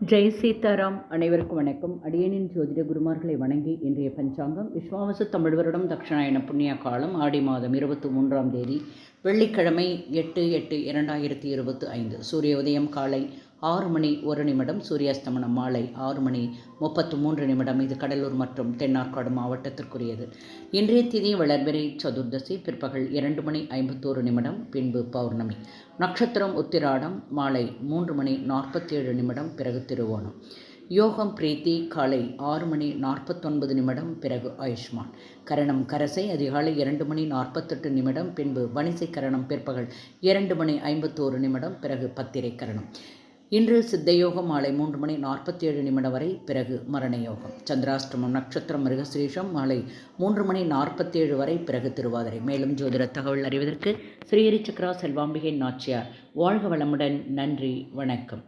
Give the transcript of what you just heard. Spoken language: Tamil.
ஜெய் சீதாராம். அனைவருக்கும் வணக்கம். அடியனின் ஜோதிட குருமார்களை வணங்கி இன்றைய பஞ்சாங்கம் விஸ்வாவசு தமிழ் வருடம் தட்சிணாயன புண்ணிய காலம் ஆடி மாதம் 23ஆம் தேதி வெள்ளிக்கிழமை 8/8/2025. சூரிய உதயம் காலை 6:01 சூரியாஸ்தமனம் மாலை 6:33. இது கடலூர் மற்றும் தென்னார்காடு மாவட்டத்திற்குரியது. இன்றைய திதி வளர்பிறை சதுர்தசி பிற்பகல் 2:51 பின்பு பௌர்ணமி. நட்சத்திரம் உத்திராடம் மாலை 3:47 பிறகு திருவோணம். யோகம் பிரீத்தி காலை 6:49 பிறகு ஆயுஷ்மான். கரணம் கரசை அதிகாலை 2:48 பின்பு வணிசை கரணம் பிற்பகல் 2:51 பிறகு பத்திரை கரணம். இன்று சித்தயோகம் மாலை 3:47 வரை பிறகு மரண யோகம். சந்திராஷ்டமம் நட்சத்திரம் மிருகஸ்ரீஷம் மாலை 3:47 வரை பிறகு திருவாதிரை. மேலும் ஜோதிட தகவல் அறிவதற்கு ஸ்ரீஹரி சக்கரா செல்வாம்பிகை நாச்சியார். வாழ்க வளமுடன். நன்றி, வணக்கம்.